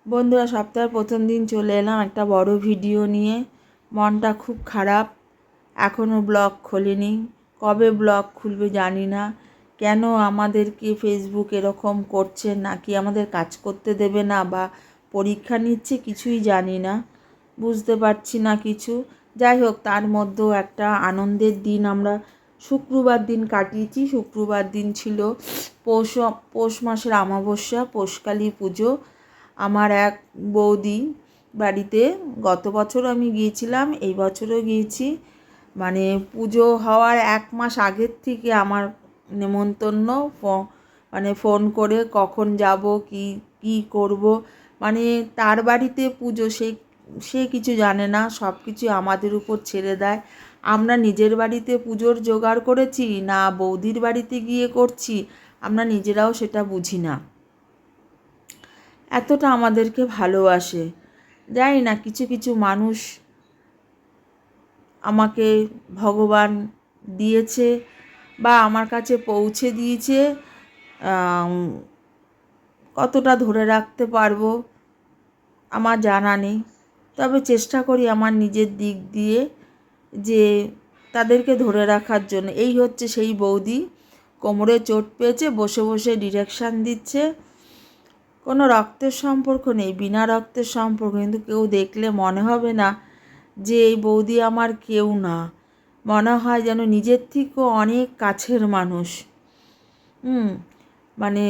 বন্ধুরা, সপ্তাহের প্রথম দিন চলে এলাম একটা বড় ভিডিও নিয়ে। মনটা খুব খারাপ, এখনও ব্লগ খোলেনি। কবে ব্লগ খুলবে জানি না। কেন আমাদেরকে ফেসবুক এরকম করছে, নাকি আমাদের কাজ করতে দেবে না বা পরীক্ষা নিচ্ছে, কিছুই জানি না, বুঝতে পারছি না কিছু। যাই হোক, তার মধ্যেও একটা আনন্দের দিন আমরা শুক্রবার দিন কাটিয়েছি। শুক্রবার দিন ছিল পৌষ মাসের অমাবস্যা, পৌষকালী পুজো। আমার এক বৌদি বাড়িতে গত বছর আমি গিয়েছিলাম, এই বছরও গিয়েছি। মানে পুজো হওয়ার 1 মাস আগের থেকে আমার নেমন্তন্ন, মানে ফোন করে কখন যাব, কি কি করব। মানে তার বাড়িতে পুজো, সে কিছু জানে না, সব কিছু আমাদের উপর ছেড়ে দেয়। আমরা নিজের বাড়িতে পুজোর জোগাড় করেছি না বৌদির বাড়িতে গিয়ে করছি, আমরা নিজেরাও সেটা বুঝি না। এতটা আমাদেরকে ভালোবাসে। জানি না, কিছু কিছু মানুষ আমাকে ভগবান দিয়েছে বা আমার কাছে পৌঁছে দিয়েছে। কতটা ধরে রাখতে পারবো আমার জানা নেই, তবে চেষ্টা করি আমার নিজের দিক দিয়ে যে তাদেরকে ধরে রাখার জন্য। এই হচ্ছে সেই বৌদি, কোমরে চোট পেয়েছে, বসে বসে ডিরেকশান দিচ্ছে। কোনো রক্তের সম্পর্ক নেই, বিনা রক্তের সম্পর্ক, কিন্তু কেউ দেখলে মনে হবে না যে এই বৌদি আমার কেউ না। মনে হয় যেন নিজের থেকেও অনেক কাছের মানুষ। মানে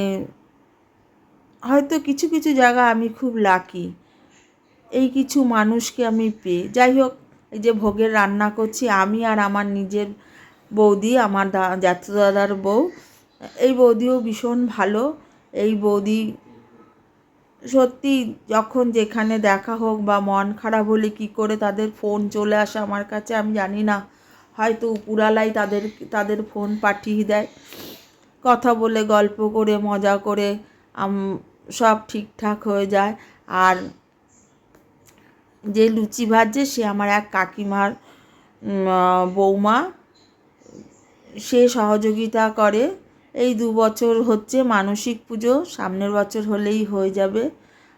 হয়তো কিছু কিছু জায়গা আমি খুব লাকি, এই কিছু মানুষকে আমি পেয়ে। যাই হোক, এই যে ভোগের রান্না করছি আমি আর আমার নিজের বৌদি, আমার জ্যাঠু দাদার বউ। এই বৌদিও ভীষণ ভালো। এই বৌদি সত্যি, যখন যেখানে দেখা হোক বা মন খারাপ হলে কী করে তাদের ফোন চলে আসে আমার কাছে আমি জানি না। হয়তো উপরালাই তাদের ফোন পাঠিয়ে দেয়। কথা বলে, গল্প করে, মজা করে সব ঠিকঠাক হয়ে যায়। আর যে লুচি ভাজছে সে আমার এক কাকিমার বৌমা, সে সহযোগিতা করে। এই 2 বছর হচ্ছে মানসিক পুজো, সামনের বছর হলেই হয়ে যাবে,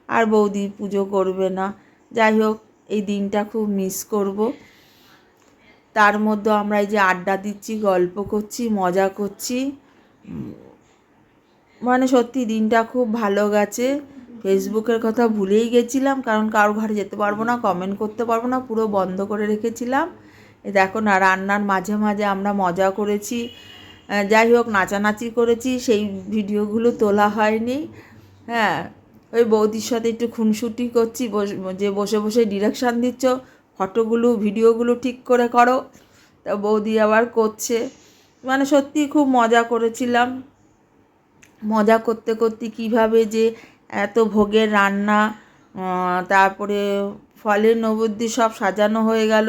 আর বৌদি পুজো করবে না। যাই হোক, এই দিনটা খুব মিস করব। তার মধ্যে আমরা এই যে আড্ডা দিচ্ছি, গল্প করছি, মজা করছি, মানে সত্যি দিনটা খুব ভালো গেছে। ফেসবুকের কথা ভুলেই গেছিলাম, কারণ কারো ঘরে যেতে পারবো না, কমেন্ট করতে পারবো না, পুরো বন্ধ করে রেখেছিলাম। দেখো না, রান্নার মাঝে মাঝে আমরা মজা করেছি, যাই হোক নাচানাচি করেছি, সেই ভিডিওগুলো তোলা হয়নি। হ্যাঁ, ওই বৌদির সাথে একটু খুনসুটি করছি, যে বসে বসে ডিরেকশান দিচ্ছ, ফটোগুলো ভিডিওগুলো ঠিক করে করো, তা বৌদি আবার করছে। মানে সত্যি খুব মজা করেছিলাম। মজা করতে করতে কীভাবে যে এত ভোগের রান্না, তারপরে ফলের নৈবেদ্য সব সাজানো হয়ে গেল,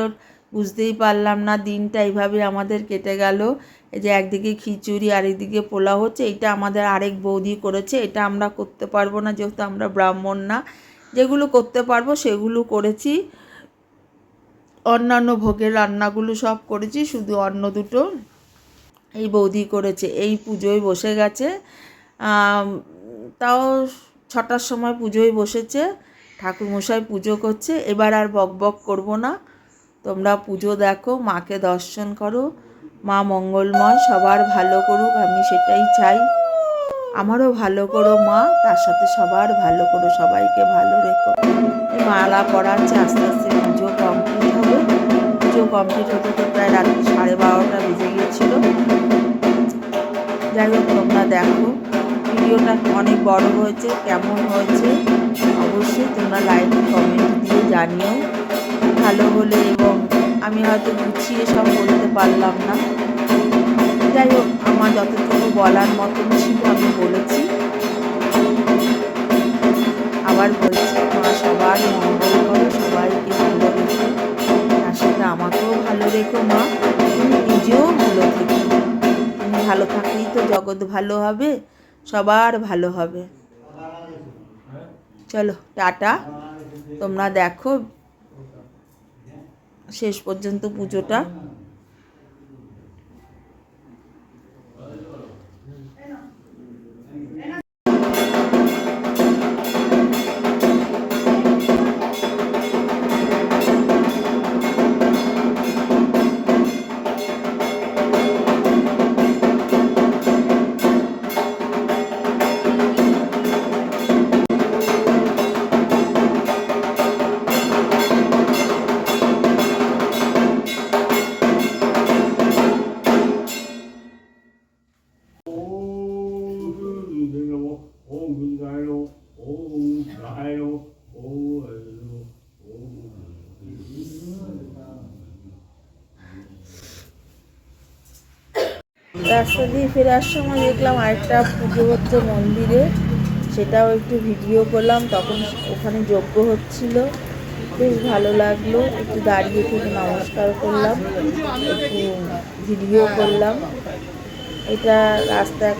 বুঝতেই পারলাম না। দিনটা এইভাবে আমাদের কেটে গেল। এই যে একদিকে খিচুড়ি আর একদিকে পোলাও হচ্ছে, এটা আমাদের আরেক বৌদি করেছে। এটা আমরা করতে পারবো না, যেহেতু আমরা ব্রাহ্মণ না। যেগুলো করতে পারবো সেগুলো করেছি। অন্যান্য ভোগের রান্নাগুলো সব করেছি, শুধু অন্ন দুটো এই বৌদি করেছে। এই পুজোয় বসে গেছে, তাও 6টার সময় পুজোয় বসেছে। ঠাকুরমশাই পুজো করছে। এবার আর বক বক করবো না, তোমরা পুজো দেখো, মাকে দর্শন করো। মা মঙ্গলময়, সবার ভালো করুক, আমি সেটাই চাই। আমারও ভালো করো মা, তার সাথে সবার ভালো করো, সবাইকে ভালো রেখো। এই মালা পড়াচ্ছে, আস্তে আস্তে পুজো কমপ্লিট হবে। পুজো কমপ্লিট হতে তো প্রায় রাত্রি 12:30 বেজে গিয়েছিল। যাই হোক, তোমরা দেখো, ভিডিওটা অনেক বড় হয়েছে, কেমন হয়েছে অবশ্যই তোমরা লাইক কমেন্ট দিয়ে জানিও ভালো হলে। এবং আমি হয়তো গুছিয়ে সব বলতে পারলাম না, যাই হোক আমার যতটুকু বলার মতন ছিল আমি বলেছি। আবার বলছি, মা সবার মঙ্গল করো, সবাইকে ভালো রেখো, তার সাথে আমাকেও ভালো রেখো মা, তুমি নিজেও ভালো থেকো। তুমি ভালো থাকলেই তো জগৎ ভালো হবে, সবার ভালো হবে। চলো টাটা, তোমরা দেখো শেষ পর্যন্ত পুজোটা। রাস্তা দিয়ে ফেরার সময় দেখলাম আরেকটা পুজো হচ্ছে মন্দিরে, সেটাও একটু ভিডিও করলাম। তখন ওখানে যজ্ঞ হচ্ছিল, বেশ ভালো লাগলো। একটু দাঁড়িয়ে থেকে নমস্কার করলাম, একটু ভিডিও করলাম। এটা রাস্তা এক